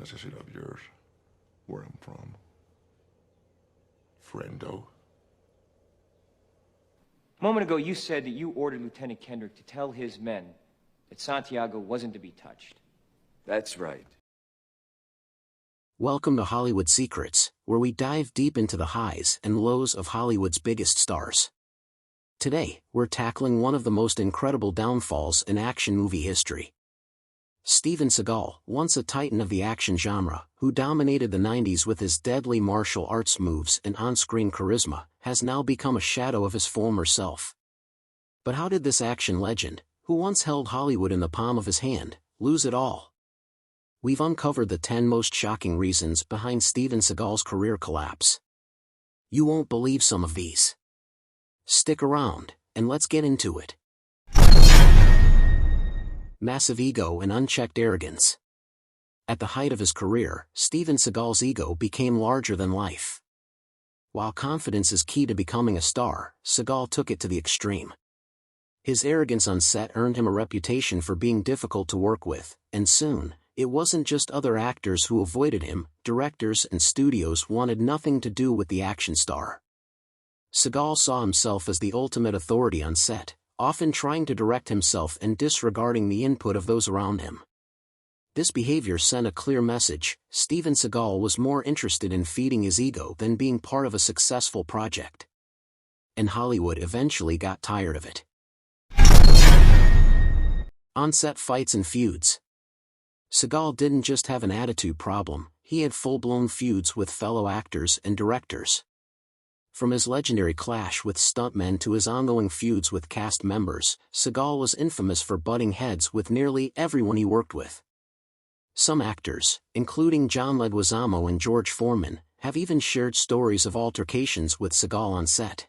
That's a shit of yours. Where I'm from. Friendo. A moment ago, you said that you ordered Lieutenant Kendrick to tell his men that Santiago wasn't to be touched. That's right. Welcome to Hollywood Secrets, where we dive deep into the highs and lows of Hollywood's biggest stars. Today, we're tackling one of the most incredible downfalls in action movie history. Steven Seagal, once a titan of the action genre, who dominated the 90s with his deadly martial arts moves and on-screen charisma, has now become a shadow of his former self. But how did this action legend, who once held Hollywood in the palm of his hand, lose it all? We've uncovered the 10 most shocking reasons behind Steven Seagal's career collapse. You won't believe some of these. Stick around, and let's get into it. Massive ego and unchecked arrogance. At the height of his career, Steven Seagal's ego became larger than life. While confidence is key to becoming a star, Seagal took it to the extreme. His arrogance on set earned him a reputation for being difficult to work with, and soon, it wasn't just other actors who avoided him, directors and studios wanted nothing to do with the action star. Seagal saw himself as the ultimate authority on set, often trying to direct himself and disregarding the input of those around him. This behavior sent a clear message: Steven Seagal was more interested in feeding his ego than being part of a successful project. And Hollywood eventually got tired of it. On-set fights and feuds. Seagal didn't just have an attitude problem, he had full-blown feuds with fellow actors and directors. From his legendary clash with stuntmen to his ongoing feuds with cast members, Seagal was infamous for butting heads with nearly everyone he worked with. Some actors, including John Leguizamo and George Foreman, have even shared stories of altercations with Seagal on set.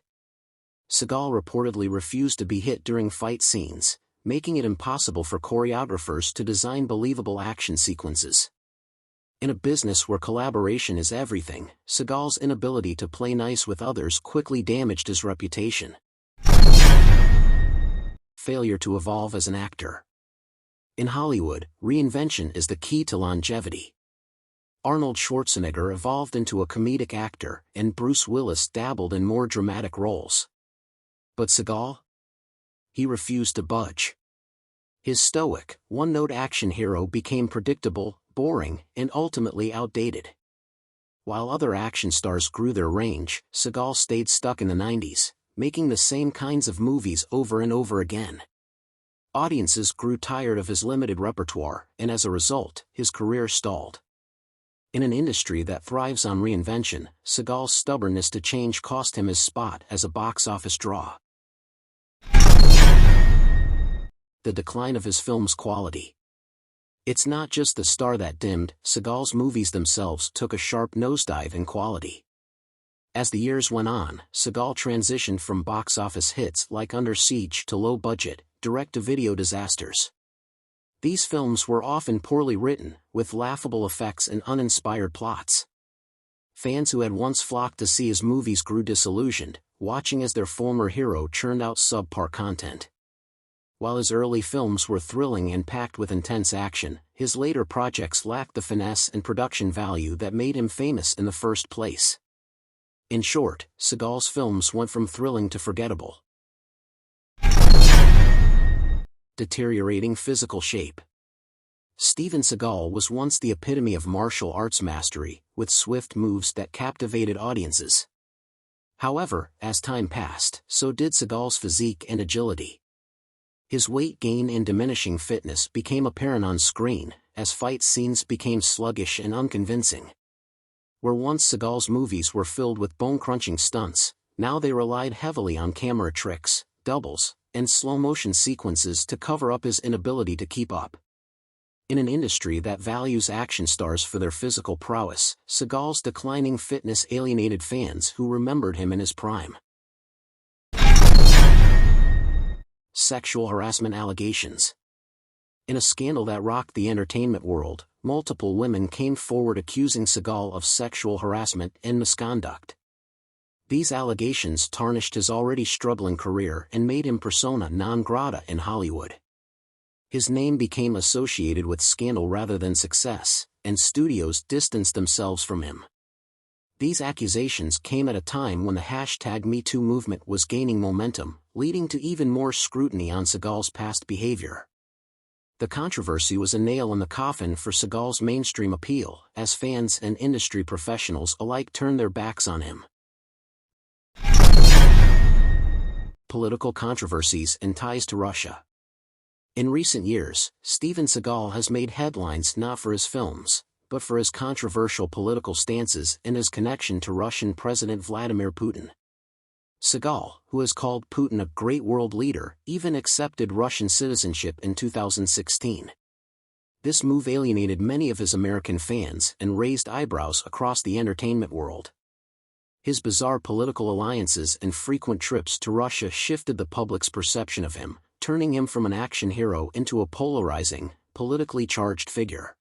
Seagal reportedly refused to be hit during fight scenes, making it impossible for choreographers to design believable action sequences. In a business where collaboration is everything, Seagal's inability to play nice with others quickly damaged his reputation. Failure to evolve as an actor. In Hollywood, reinvention is the key to longevity. Arnold Schwarzenegger evolved into a comedic actor, and Bruce Willis dabbled in more dramatic roles. But Seagal? He refused to budge. His stoic, one-note action hero became predictable, boring, and ultimately outdated. While other action stars grew their range, Seagal stayed stuck in the 90s, making the same kinds of movies over and over again. Audiences grew tired of his limited repertoire, and as a result, his career stalled. In an industry that thrives on reinvention, Seagal's stubbornness to change cost him his spot as a box office draw. The decline of his film's quality. It's not just the star that dimmed, Seagal's movies themselves took a sharp nosedive in quality. As the years went on, Seagal transitioned from box office hits like Under Siege to low-budget, direct-to-video disasters. These films were often poorly written, with laughable effects and uninspired plots. Fans who had once flocked to see his movies grew disillusioned, watching as their former hero churned out subpar content. While his early films were thrilling and packed with intense action, his later projects lacked the finesse and production value that made him famous in the first place. In short, Seagal's films went from thrilling to forgettable. Deteriorating physical shape. Steven Seagal was once the epitome of martial arts mastery, with swift moves that captivated audiences. However, as time passed, so did Seagal's physique and agility. His weight gain and diminishing fitness became apparent on screen, as fight scenes became sluggish and unconvincing. Where once Seagal's movies were filled with bone-crunching stunts, now they relied heavily on camera tricks, doubles, and slow-motion sequences to cover up his inability to keep up. In an industry that values action stars for their physical prowess, Seagal's declining fitness alienated fans who remembered him in his prime. Sexual harassment allegations. In a scandal that rocked the entertainment world, multiple women came forward accusing Seagal of sexual harassment and misconduct. These allegations tarnished his already struggling career and made him persona non grata in Hollywood. His name became associated with scandal rather than success, and studios distanced themselves from him. These accusations came at a time when the #MeToo movement was gaining momentum, leading to even more scrutiny on Seagal's past behavior. The controversy was a nail in the coffin for Seagal's mainstream appeal, as fans and industry professionals alike turned their backs on him. Political controversies and ties to Russia. In recent years, Steven Seagal has made headlines not for his films, but for his controversial political stances and his connection to Russian President Vladimir Putin. Seagal, who has called Putin a great world leader, even accepted Russian citizenship in 2016. This move alienated many of his American fans and raised eyebrows across the entertainment world. His bizarre political alliances and frequent trips to Russia shifted the public's perception of him, turning him from an action hero into a polarizing, politically charged figure.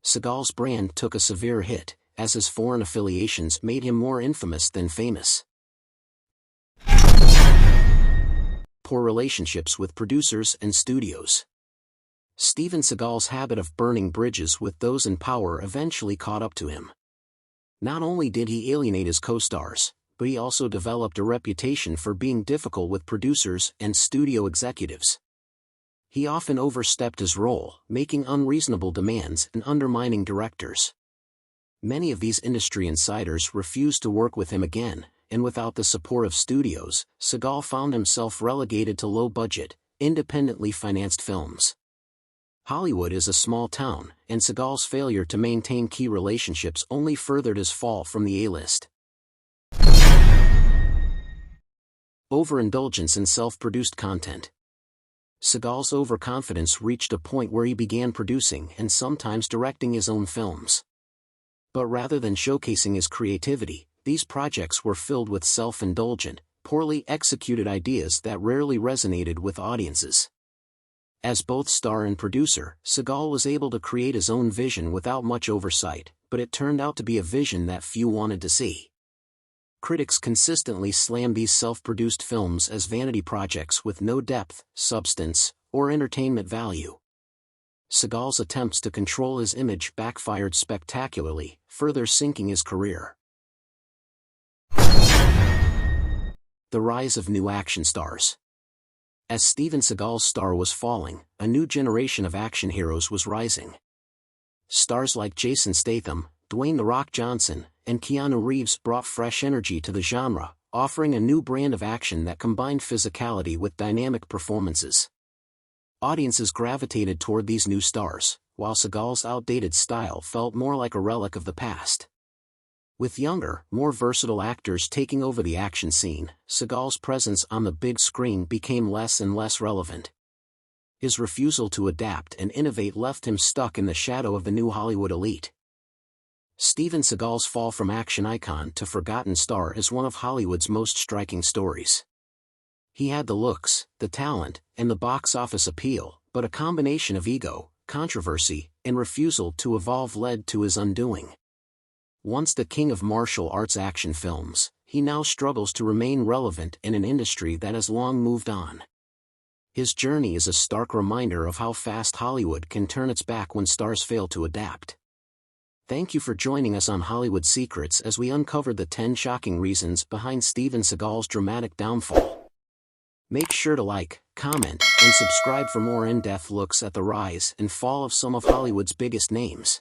Seagal's brand took a severe hit, as his foreign affiliations made him more infamous than famous. Poor relationships with producers and studios. Steven Seagal's habit of burning bridges with those in power eventually caught up to him. Not only did he alienate his co-stars, but he also developed a reputation for being difficult with producers and studio executives. He often overstepped his role, making unreasonable demands and undermining directors. Many of these industry insiders refused to work with him again, and without the support of studios, Seagal found himself relegated to low-budget, independently financed films. Hollywood is a small town, and Seagal's failure to maintain key relationships only furthered his fall from the A-list. Overindulgence in self-produced content. Seagal's overconfidence reached a point where he began producing and sometimes directing his own films. But rather than showcasing his creativity, these projects were filled with self-indulgent, poorly executed ideas that rarely resonated with audiences. As both star and producer, Seagal was able to create his own vision without much oversight, but it turned out to be a vision that few wanted to see. Critics consistently slam these self-produced films as vanity projects with no depth, substance, or entertainment value. Seagal's attempts to control his image backfired spectacularly, further sinking his career. The rise of new action stars. As Steven Seagal's star was falling, a new generation of action heroes was rising. Stars like Jason Statham, Dwayne "The Rock" Johnson, and Keanu Reeves brought fresh energy to the genre, offering a new brand of action that combined physicality with dynamic performances. Audiences gravitated toward these new stars, while Seagal's outdated style felt more like a relic of the past. With younger, more versatile actors taking over the action scene, Seagal's presence on the big screen became less and less relevant. His refusal to adapt and innovate left him stuck in the shadow of the new Hollywood elite. Steven Seagal's fall from action icon to forgotten star is one of Hollywood's most striking stories. He had the looks, the talent, and the box office appeal, but a combination of ego, controversy, and refusal to evolve led to his undoing. Once the king of martial arts action films, he now struggles to remain relevant in an industry that has long moved on. His journey is a stark reminder of how fast Hollywood can turn its back when stars fail to adapt. Thank you for joining us on Hollywood Secrets as we uncovered the 10 shocking reasons behind Steven Seagal's dramatic downfall. Make sure to like, comment, and subscribe for more in-depth looks at the rise and fall of some of Hollywood's biggest names.